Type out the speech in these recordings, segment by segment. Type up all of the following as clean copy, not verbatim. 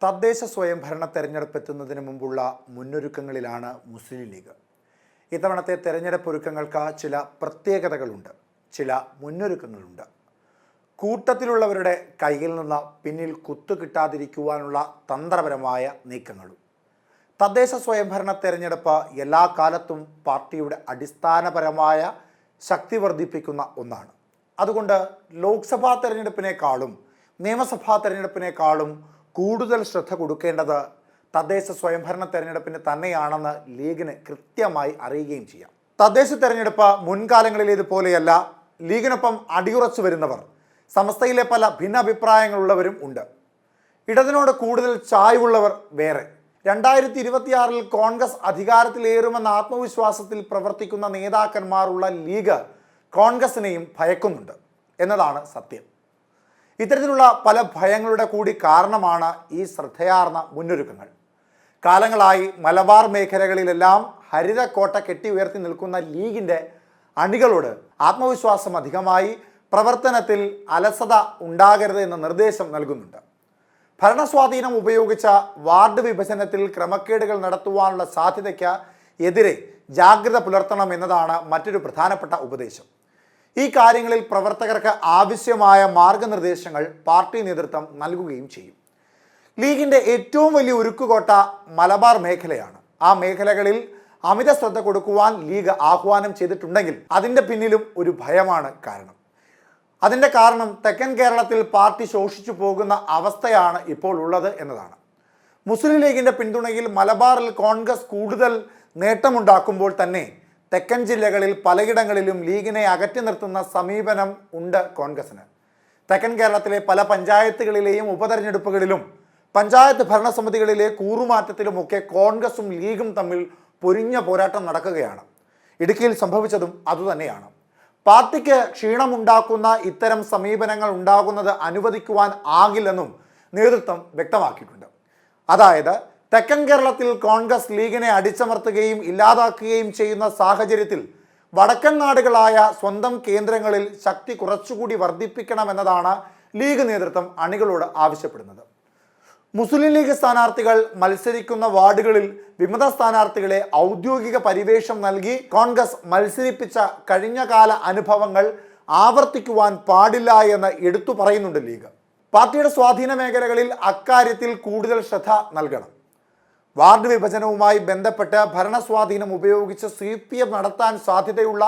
തദ്ദേശ സ്വയംഭരണ തെരഞ്ഞെടുപ്പ് എത്തുന്നതിന് മുമ്പുള്ള മുന്നൊരുക്കങ്ങളിലാണ് മുസ്ലിം ലീഗ്. ഇത്തവണത്തെ തെരഞ്ഞെടുപ്പ് ഒരുക്കങ്ങൾക്ക് ചില പ്രത്യേകതകളുണ്ട്, ചില മുന്നൊരുക്കങ്ങളുണ്ട്. കൂട്ടത്തിലുള്ളവരുടെ കയ്യിൽ നിന്ന് പിന്നിൽ കുത്തുകിട്ടാതിരിക്കുവാനുള്ള തന്ത്രപരമായ നീക്കങ്ങളും. തദ്ദേശ സ്വയംഭരണ തെരഞ്ഞെടുപ്പ് എല്ലാ കാലത്തും പാർട്ടിയുടെ അടിസ്ഥാനപരമായ ശക്തി വർദ്ധിപ്പിക്കുന്ന ഒന്നാണ്. അതുകൊണ്ട് ലോക്സഭാ തെരഞ്ഞെടുപ്പിനേക്കാളും നിയമസഭാ തെരഞ്ഞെടുപ്പിനേക്കാളും കൂടുതൽ ശ്രദ്ധ കൊടുക്കേണ്ടത് തദ്ദേശ സ്വയംഭരണ തെരഞ്ഞെടുപ്പിന് തന്നെയാണെന്ന് ലീഗിന് കൃത്യമായി അറിയുകയും ചെയ്യാം. തദ്ദേശ തെരഞ്ഞെടുപ്പ് മുൻകാലങ്ങളിലേതുപോലെയല്ല. ലീഗിനൊപ്പം അടിയുറച്ചു വരുന്നവർ, സമസ്തയിലെ പല ഭിന്നാഭിപ്രായങ്ങളുള്ളവരും ഉണ്ട്. ഇടതിനോട് കൂടുതൽ ചായ്വുള്ളവർ വേറെ. 2026 കോൺഗ്രസ് അധികാരത്തിലേറുമെന്ന ആത്മവിശ്വാസത്തിൽ പ്രവർത്തിക്കുന്ന നേതാക്കന്മാരുള്ള ലീഗ് കോൺഗ്രസിനെയും ഭയക്കുന്നുണ്ട് എന്നതാണ് സത്യം. ഇത്തരത്തിലുള്ള പല ഭയങ്ങളുടെ കൂടി കാരണമാണ് ഈ ശ്രദ്ധയാർന്ന മുന്നൊരുക്കങ്ങൾ. കാലങ്ങളായി മലബാർ മേഖലകളിലെല്ലാം ഹരിതക്കോട്ട കെട്ടി ഉയർത്തി നിൽക്കുന്ന ലീഗിൻ്റെ അണികളോട് ആത്മവിശ്വാസം അധികമായി പ്രവർത്തനത്തിൽ അലസത ഉണ്ടാകരുത് എന്ന നിർദ്ദേശം നൽകുന്നുണ്ട്. ഭരണസ്വാധീനം ഉപയോഗിച്ച വാർഡ് വിഭജനത്തിൽ ക്രമക്കേടുകൾ നടത്തുവാനുള്ള സാധ്യതയ്ക്ക് എതിരെ ജാഗ്രത പുലർത്തണം എന്നതാണ് മറ്റൊരു പ്രധാനപ്പെട്ട ഉപദേശം. ഈ കാര്യങ്ങളിൽ പ്രവർത്തകർക്ക് ആവശ്യമായ മാർഗനിർദ്ദേശങ്ങൾ പാർട്ടി നേതൃത്വം നൽകുകയും ചെയ്യും. ലീഗിൻ്റെ ഏറ്റവും വലിയ ഉരുക്കുകോട്ട മലബാർ മേഖലയാണ്. ആ മേഖലകളിൽ അമിത ശ്രദ്ധ കൊടുക്കുവാൻ ലീഗ് ആഹ്വാനം ചെയ്തിട്ടുണ്ടെങ്കിൽ അതിൻ്റെ പിന്നിലും ഒരു ഭയമാണ് കാരണം. അതിൻ്റെ കാരണം തെക്കൻ കേരളത്തിൽ പാർട്ടി ശോഷിച്ചു പോകുന്ന അവസ്ഥയാണ് ഇപ്പോൾ ഉള്ളത് എന്നതാണ്. മുസ്ലിം ലീഗിൻ്റെ പിന്തുണയിൽ മലബാറിൽ കോൺഗ്രസ് കൂടുതൽ നേട്ടമുണ്ടാക്കുമ്പോൾ തന്നെ തെക്കൻ ജില്ലകളിൽ പലയിടങ്ങളിലും ലീഗിനെ അകറ്റി നിർത്തുന്ന സമീപനം ഉണ്ട് കോൺഗ്രസിന്. തെക്കൻ കേരളത്തിലെ പല പഞ്ചായത്തുകളിലെയും ഉപതെരഞ്ഞെടുപ്പുകളിലും പഞ്ചായത്ത് ഭരണസമിതികളിലെ കൂറുമാറ്റത്തിലുമൊക്കെ കോൺഗ്രസും ലീഗും തമ്മിൽ പൊരിഞ്ഞ പോരാട്ടം നടക്കുകയാണ്. ഇടുക്കിയിൽ സംഭവിച്ചതും അതുതന്നെയാണ്. പാർട്ടിക്ക് ക്ഷീണമുണ്ടാക്കുന്ന ഇത്തരം സമീപനങ്ങൾ ഉണ്ടാകുന്നത് അനുവദിക്കുവാൻ ആകില്ലെന്നും നേതൃത്വം വ്യക്തമാക്കിയിട്ടുണ്ട്. അതായത് തെക്കൻ കേരളത്തിൽ കോൺഗ്രസ് ലീഗിനെ അടിച്ചമർത്തുകയും ഇല്ലാതാക്കുകയും ചെയ്യുന്ന സാഹചര്യത്തിൽ വടക്കൻ നാടുകളായ സ്വന്തം കേന്ദ്രങ്ങളിൽ ശക്തി കുറച്ചുകൂടി വർദ്ധിപ്പിക്കണമെന്നതാണ് ലീഗ് നേതൃത്വം അണികളോട് ആവശ്യപ്പെടുന്നത്. മുസ്ലിം ലീഗ് സ്ഥാനാർത്ഥികൾ മത്സരിക്കുന്ന വാർഡുകളിൽ വിമത സ്ഥാനാർത്ഥികളെ ഔദ്യോഗിക പരിവേഷം നൽകി കോൺഗ്രസ് മത്സരിപ്പിച്ച കഴിഞ്ഞകാല അനുഭവങ്ങൾ ആവർത്തിക്കുവാൻ പാടില്ല എന്ന് എടുത്തു പറയുന്നുണ്ട് ലീഗ്. പാർട്ടിയുടെ സ്വാധീന മേഖലകളിൽ അക്കാര്യത്തിൽ കൂടുതൽ ശ്രദ്ധ നൽകണം. വാർഡ് വിഭജനവുമായി ബന്ധപ്പെട്ട് ഭരണസ്വാധീനം ഉപയോഗിച്ച് CPM നടത്താൻ സാധ്യതയുള്ള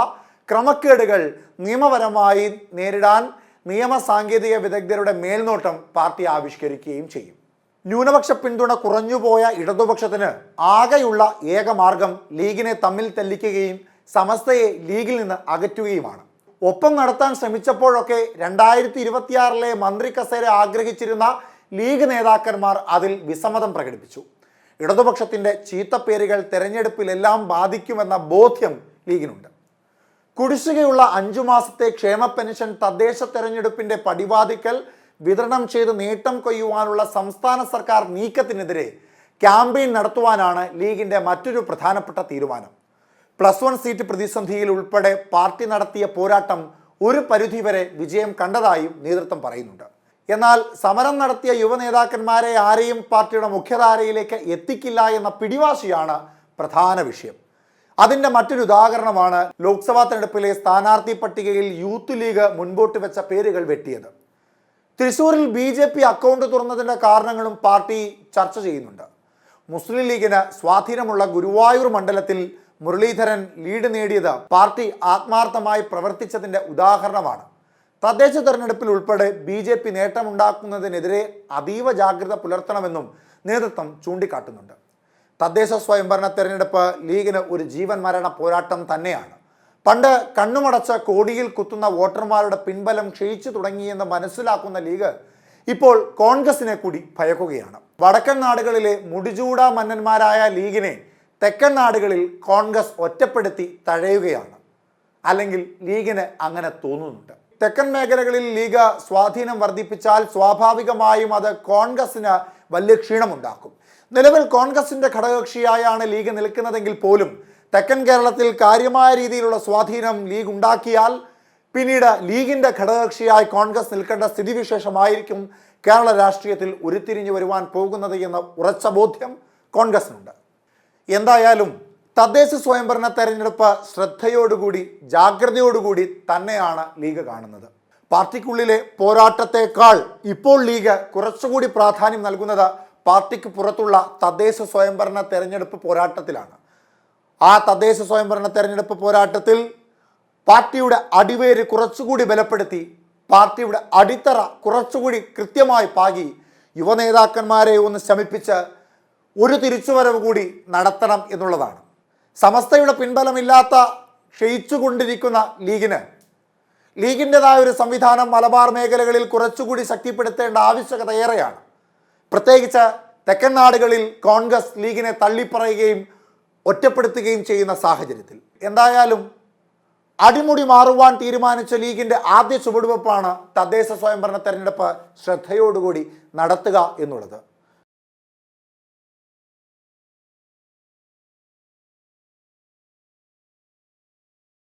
ക്രമക്കേടുകൾ നിയമപരമായി നേരിടാൻ നിയമ സാങ്കേതിക വിദഗ്ധരുടെ മേൽനോട്ടം പാർട്ടി ആവിഷ്കരിക്കുകയും ചെയ്യും. ന്യൂനപക്ഷ പിന്തുണ കുറഞ്ഞുപോയ ഇടതുപക്ഷത്തിന് ആകെയുള്ള ഏക മാർഗം ലീഗിനെ തമ്മിൽ തെല്ലിക്കുകയും സമസ്തയെ ലീഗിൽ നിന്ന് അകറ്റുകയുമാണ്. ഒപ്പം നടത്താൻ ശ്രമിച്ചപ്പോഴൊക്കെ 2026 മന്ത്രി കസേര ആഗ്രഹിച്ചിരുന്ന ലീഗ് നേതാക്കന്മാർ അതിൽ വിസമ്മതം പ്രകടിപ്പിച്ചു. ഇടതുപക്ഷത്തിൻ്റെ ചീത്തപ്പേരുകൾ തെരഞ്ഞെടുപ്പിലെല്ലാം ബാധിക്കുമെന്ന ബോധ്യം ലീഗിനുണ്ട്. കുടിശ്ശികയുള്ള 5 മാസത്തെ ക്ഷേമ പെൻഷൻ തദ്ദേശ തെരഞ്ഞെടുപ്പിൻ്റെ പടിവാതിക്കൽ വിതരണം ചെയ്ത് നേട്ടം കൊയ്യുവാനുള്ള സംസ്ഥാന സർക്കാർ നീക്കത്തിനെതിരെ ക്യാമ്പയിൻ നടത്തുവാനാണ് ലീഗിൻ്റെ മറ്റൊരു പ്രധാനപ്പെട്ട തീരുമാനം. +1 സീറ്റ് പ്രതിസന്ധിയിൽ ഉൾപ്പെടെ പാർട്ടി നടത്തിയ പോരാട്ടം ഒരു പരിധിവരെ വിജയം കണ്ടതായും നേതൃത്വം പറയുന്നുണ്ട്. എന്നാൽ സമരം നടത്തിയ യുവ നേതാക്കന്മാരെ ആരെയും പാർട്ടിയുടെ മുഖ്യധാരയിലേക്ക് എത്തിക്കില്ല എന്ന പിടിവാശിയാണ് പ്രധാന വിഷയം. അതിൻ്റെ മറ്റൊരു ഉദാഹരണമാണ് ലോക്സഭാ തെരഞ്ഞെടുപ്പിലെ സ്ഥാനാർത്ഥി പട്ടികയിൽ യൂത്ത് ലീഗ് മുൻപോട്ട് വെച്ച പേരുകൾ വെട്ടിയത്. തൃശ്ശൂരിൽ BJP അക്കൗണ്ട് തുറന്നതിൻ്റെ കാരണങ്ങളും പാർട്ടി ചർച്ച ചെയ്യുന്നുണ്ട്. മുസ്ലിം ലീഗിന് സ്വാധീനമുള്ള ഗുരുവായൂർ മണ്ഡലത്തിൽ മുരളീധരൻ ലീഡ് നേടിയത് പാർട്ടി ആത്മാർത്ഥമായി പ്രവർത്തിച്ചതിൻ്റെ ഉദാഹരണമാണ്. തദ്ദേശ തെരഞ്ഞെടുപ്പിൽ ഉൾപ്പെടെ BJP നേട്ടമുണ്ടാക്കുന്നതിനെതിരെ അതീവ ജാഗ്രത പുലർത്തണമെന്നും നേതൃത്വം ചൂണ്ടിക്കാട്ടുന്നുണ്ട്. തദ്ദേശ സ്വയംഭരണ തെരഞ്ഞെടുപ്പ് ലീഗിന് ഒരു ജീവൻ മരണ പോരാട്ടം തന്നെയാണ്. പണ്ട് കണ്ണുമടച്ച കോടിയിൽ കുത്തുന്ന വോട്ടർമാരുടെ പിൻബലം ക്ഷയിച്ചു തുടങ്ങിയെന്ന് മനസ്സിലാക്കുന്ന ലീഗ് ഇപ്പോൾ കോൺഗ്രസിനെ കൂടി ഭയക്കുകയാണ്. വടക്കൻ നാടുകളിലെ മുടിചൂട മന്നന്മാരായ ലീഗിനെ തെക്കൻ നാടുകളിൽ കോൺഗ്രസ് ഒറ്റപ്പെടുത്തി തഴയുകയാണ്. അല്ലെങ്കിൽ ലീഗിന് അങ്ങനെ തോന്നുന്നുണ്ട്. തെക്കൻ മേഖലകളിൽ ലീഗ് സ്വാധീനം വർദ്ധിപ്പിച്ചാൽ സ്വാഭാവികമായും അത് കോൺഗ്രസിന് വലിയ ക്ഷീണമുണ്ടാക്കും. നിലവിൽ കോൺഗ്രസിൻ്റെ ഘടകകക്ഷിയായാണ് ലീഗ് നിൽക്കുന്നതെങ്കിൽ പോലും തെക്കൻ കേരളത്തിൽ കാര്യമായ രീതിയിലുള്ള സ്വാധീനം ലീഗ് ഉണ്ടാക്കിയാൽ പിന്നീട് ലീഗിൻ്റെ ഘടകകക്ഷിയായി കോൺഗ്രസ് നിൽക്കേണ്ട സ്ഥിതിവിശേഷമായിരിക്കും കേരള രാഷ്ട്രീയത്തിൽ ഉരുത്തിരിഞ്ഞു വരുവാൻ പോകുന്നത് എന്ന ഉറച്ച ബോധ്യം കോൺഗ്രസിനുണ്ട്. എന്തായാലും തദ്ദേശ സ്വയംഭരണ തെരഞ്ഞെടുപ്പ് ശ്രദ്ധയോടുകൂടി ജാഗ്രതയോടുകൂടി തന്നെയാണ് ലീഗ് കാണുന്നത്. പാർട്ടിക്കുള്ളിലെ പോരാട്ടത്തെക്കാൾ ഇപ്പോൾ ലീഗ് കുറച്ചുകൂടി പ്രാധാന്യം നൽകുന്നത് പാർട്ടിക്ക് പുറത്തുള്ള തദ്ദേശ സ്വയംഭരണ തെരഞ്ഞെടുപ്പ് പോരാട്ടത്തിലാണ്. ആ തദ്ദേശ സ്വയംഭരണ തെരഞ്ഞെടുപ്പ് പോരാട്ടത്തിൽ പാർട്ടിയുടെ അടിവേര് കുറച്ചുകൂടി ബലപ്പെടുത്തി, പാർട്ടിയുടെ അടിത്തറ കുറച്ചുകൂടി കൃത്യമായി പാകി, യുവനേതാക്കന്മാരെ ഒന്ന് ശമിപ്പിച്ച് ഒരു തിരിച്ചുവരവ് കൂടി നടത്തണം എന്നുള്ളതാണ്. സമസ്തയുടെ പിൻബലമില്ലാത്ത ക്ഷയിച്ചുകൊണ്ടിരിക്കുന്ന ലീഗിൻ്റെതായ ഒരു സംവിധാനം മലബാർ മേഖലകളിൽ കുറച്ചുകൂടി ശക്തിപ്പെടുത്തേണ്ട ആവശ്യകത ഏറെയാണ്. പ്രത്യേകിച്ച് തെക്കൻ നാടുകളിൽ കോൺഗ്രസ് ലീഗിനെ തള്ളിപ്പറയുകയും ഒറ്റപ്പെടുത്തുകയും ചെയ്യുന്ന സാഹചര്യത്തിൽ എന്തായാലും അടിമുടി മാറുവാൻ തീരുമാനിച്ച ലീഗിൻ്റെ ആദ്യ ചുവടുവെപ്പാണ് തദ്ദേശ സ്വയംഭരണ തെരഞ്ഞെടുപ്പ് ശ്രദ്ധയോടുകൂടി നടത്തുക എന്നുള്ളത്.